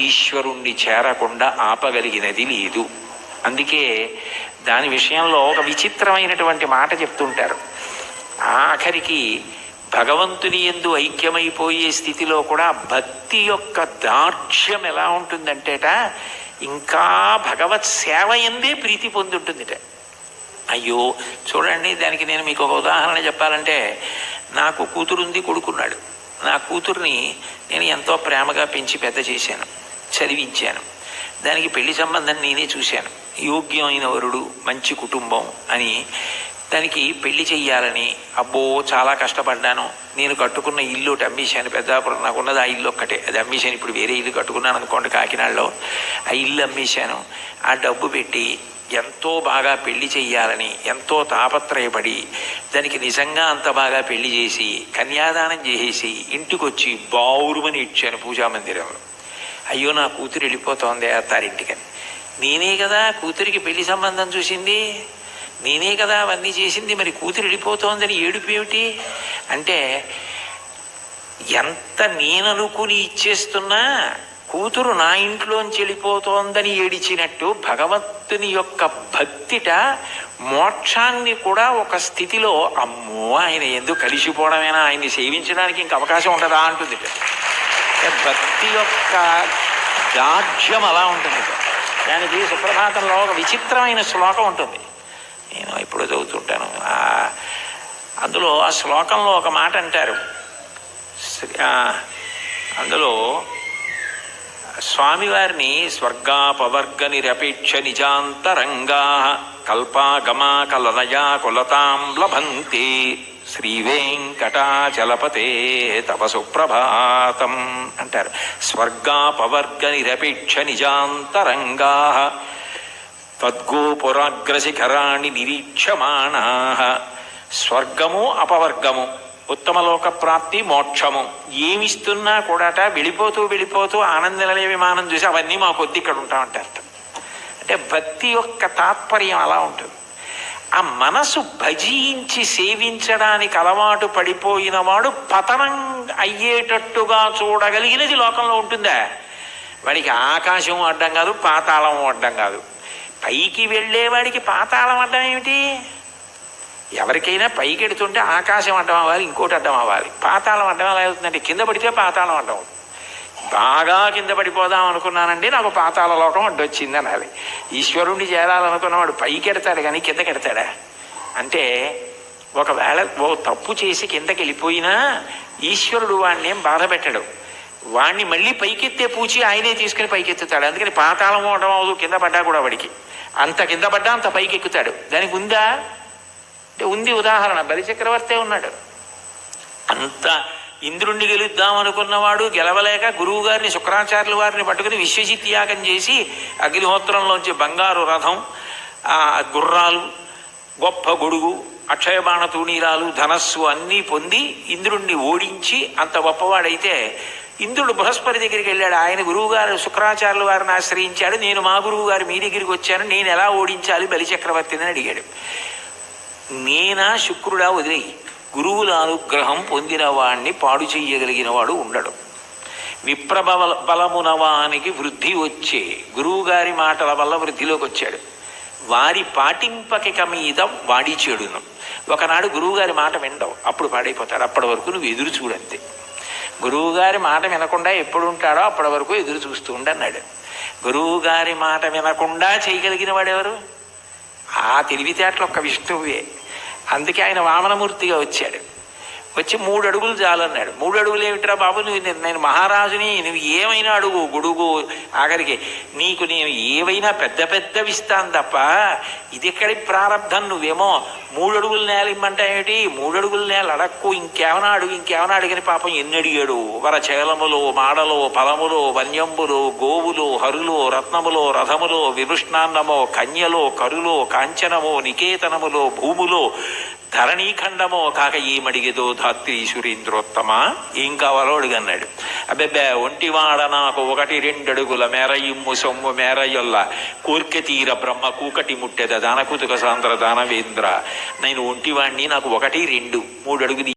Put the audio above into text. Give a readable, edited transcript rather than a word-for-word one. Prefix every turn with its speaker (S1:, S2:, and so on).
S1: ఈశ్వరుణ్ణి చేరకుండా ఆపగలిగినది లేదు. అందుకే దాని విషయంలో ఒక విచిత్రమైనటువంటి మాట చెప్తుంటారు. ఆఖరికి భగవంతుని యందు ఐక్యమైపోయే స్థితిలో కూడా భక్తి యొక్క దార్ఢ్యం ఎలా ఉంటుందంటేట, ఇంకా భగవత్ సేవ ఎందే ప్రీతి పొందుంటుందిట. అయ్యో చూడండి, దానికి నేను మీకు ఒక ఉదాహరణ చెప్పాలంటే, నాకు కూతురుంది, కొడుకున్నాడు. నా కూతుర్ని నేను ఎంతో ప్రేమగా పెంచి పెద్ద చేశాను, చదివించాను. దానికి పెళ్లి సంబంధం నేనే చూశాను. యోగ్యమైన వరుడు, మంచి కుటుంబం అని దానికి పెళ్లి చెయ్యాలని అబ్బో చాలా కష్టపడ్డాను. నేను కట్టుకున్న ఇల్లు ఒకటి అమ్మేశాను. పెద్దాపురం నాకున్నది ఆ ఇల్లు ఒక్కటే, అది అమ్మేశాను. ఇప్పుడు వేరే ఇల్లు కట్టుకున్నాను అనుకోండి కాకినాడలో. ఆ ఇల్లు అమ్మేశాను. ఆ డబ్బు పెట్టి ఎంతో బాగా పెళ్లి చెయ్యాలని ఎంతో తాపత్రయపడి దానికి నిజంగా అంత బాగా పెళ్లి చేసి కన్యాదానం చేసేసి ఇంటికి వచ్చి బావురుమని ఇచ్చాను పూజామందిరంలో. అయ్యో నా కూతురు వెళ్ళిపోతోంది అత్తారింటికని. నేనే కదా కూతురికి పెళ్లి సంబంధం చూసింది, నేనే కదా అవన్నీ చేసింది, మరి కూతురు వెళ్ళిపోతోందని ఏడుపు ఏమిటి అంటే, ఎంత నేననుకుని ఇచ్చేస్తున్నా కూతురు నా ఇంట్లోంచి వెళ్ళిపోతోందని ఏడిచినట్టు భగవంతుని యొక్క భక్తిట మోక్షాన్ని కూడా ఒక స్థితిలో అమ్మో ఆయన ఎందుకు కలిసిపోవడమేనా, ఆయన్ని సేవించడానికి ఇంక అవకాశం ఉండదా అంటుంది. భక్తి యొక్క దార్ఢ్యం అలా ఉంటుంది. దానికి సుప్రభాతంలో ఒక విచిత్రమైన శ్లోకం ఉంటుంది, నేను ఇప్పుడు చదువుతుంటాను. అందులో ఆ శ్లోకంలో ఒక మాట అంటారు. అందులో స్వామివారిని స్వర్గాపవర్గ నిరపేక్ష నిజాంతరంగా కల్పాగమా కలనయా కులతాం లభంతే శ్రీవేంకటాచలపతే తవ సుప్రభాతం అంటారు. స్వర్గాపవర్గ నిరపేక్ష నిజాంతరంగా తద్గోపురాగ్రశిఖరాణి నిరీక్షమాణా. స్వర్గము అపవర్గము, ఉత్తమలోక ప్రాప్తి, మోక్షము ఏమిస్తున్నా కూడాట వెళ్ళిపోతూ ఆనందనిలయ విమానం చూసి అవన్నీ మా కొద్ది ఇక్కడ ఉంటామంటారట. అంటే భక్తి యొక్క తాత్పర్యం అలా ఉంటుంది. ఆ మనసు భజించి సేవించడానికి అలవాటు పడిపోయిన వాడు పతనం అయ్యేటట్టుగా చూడగలిగినది లోకంలో ఉంటుందా? వాడికి ఆకాశం అడ్డం కాదు, పాతాళం అడ్డం కాదు. పైకి వెళ్ళేవాడికి పాతాళం అడ్డం ఏమిటి? ఎవరికైనా పైకి ఎడుతుంటే ఆకాశం అడ్డం అవ్వాలి, ఇంకోటి అడ్డం అవ్వాలి. పాతాళం అడ్డం ఎలా అవుతుందంటే, కింద పడితే పాతాళం అడ్డం అవుతుంది. బాగా కింద పడిపోదాం అనుకున్నానండి, నాకు పాతాళ లోకం అడ్డొచ్చింది అనాలి. ఈశ్వరుణ్ణి చేరాలనుకున్నవాడు పైకి ఎడతాడు కానీ కిందకి ఎడతాడా? అంటే ఒకవేళ ఓ తప్పు చేసి కిందకి వెళ్ళిపోయినా ఈశ్వరుడు వాడిని ఏం బాధ పెట్టడు. వాడిని మళ్ళీ పైకెత్తే పూచి ఆయనే తీసుకుని పైకెత్తుతాడు. అందుకని పాతాళం అవడం అవదు, కింద పడ్డా కూడా వాడికి అంత కింద పడ్డా అంత పైకి ఎక్కుతాడు. దానికి ఉందా అంటే ఉంది. ఉదాహరణ బలిచక్రవర్తే ఉన్నాడు. అంత ఇంద్రుణ్ణి గెలుద్దాం అనుకున్నవాడు గెలవలేక గురువు గారిని, శుక్రాచార్యుల వారిని పట్టుకుని విశ్వజిత్ యాగం చేసి అగ్నిహోత్రంలోంచి బంగారు రథం, గుర్రాలు, గొప్ప గొడుగు, అక్షయబాణ తూణీరాలు, ధనస్సు అన్నీ పొంది ఇంద్రుణ్ణి ఓడించి అంత గొప్పవాడైతే ఇంద్రుడు బృహస్పతి దగ్గరికి వెళ్ళాడు. ఆయన గురువుగారు శుక్రాచార్యుల వారిని ఆశ్రయించాడు. నేను మా గురువు గారు మీ దగ్గరికి వచ్చాను, నేను ఎలా ఓడించాలి బలిచక్రవర్తిని అడిగాడు. నేనా శుక్రుడా వదిలేయి, గురువుల అనుగ్రహం పొందిన వాణ్ణి పాడు చెయ్యగలిగిన వాడు ఉండడు. బలమునవానికి వృద్ధి వచ్చే గురువుగారి మాటల వల్ల వృద్ధిలోకి వచ్చాడు. వారి పాటింపకిక మీద వాడి చెడును. ఒకనాడు గురువుగారి మాట వినడం, అప్పుడు పాడైపోతాడు. అప్పటి వరకు నువ్వు ఎదురు చూడంతే. గురువుగారి మాట వినకుండా ఎప్పుడు ఉంటాడో అప్పటి వరకు ఎదురు చూస్తూ ఉండన్నాడు. గురువుగారి మాట వినకుండా చేయగలిగిన వాడెవరు? ఆ తెలివితేటలు ఒక్క విష్ణువే. అందుకే ఆయన వామనమూర్తిగా వచ్చాడు. వచ్చి 3 అడుగులు చాలన్నాడు. 3 అడుగులు ఏమిట్రా బాబు, నేను మహారాజుని, నువ్వు ఏమైనా అడుగు, గొడుగు, ఆఖరికి నీకు నేను ఏవైనా పెద్ద పెద్దవి ఇస్తాను తప్ప ఇది ఎక్కడి ప్రారంధం. నువ్వేమో 3 అడుగుల నేల ఇమ్మంటా ఏమిటి? 3 అడుగుల నేల అడక్కు, ఇంకేమైనా అడుగు, ఇంకేమైనా అడిగిన పాపం ఎన్ని అడిగాడు. వరచేలములో, మాడలో, ఫలములో, వన్యంబులో, గోవులో, హరులో, రత్నములో, రథములో, విభృష్ణాన్నమో, కన్యలో, కరులో, కాంచనమో, నికేతనములో, భూములో, ధరణీఖండమో కాక ఏమడిగేదో ధాత్రి సురేంద్రోత్తమ, ఏం కావాలో అడుగన్నాడు. అబ్బెబ్బే ఒంటివాడ నాకు 1-2 అడుగుల మేరయిమ్ము సొమ్ము మేరయొల్ల కోర్కె తీర బ్రహ్మ కూకటి ముట్టెద దానకుతుక సాంద్ర దానవేంద్ర. నేను ఒంటివాణ్ణి, నాకు 1-2 3 అడుగులు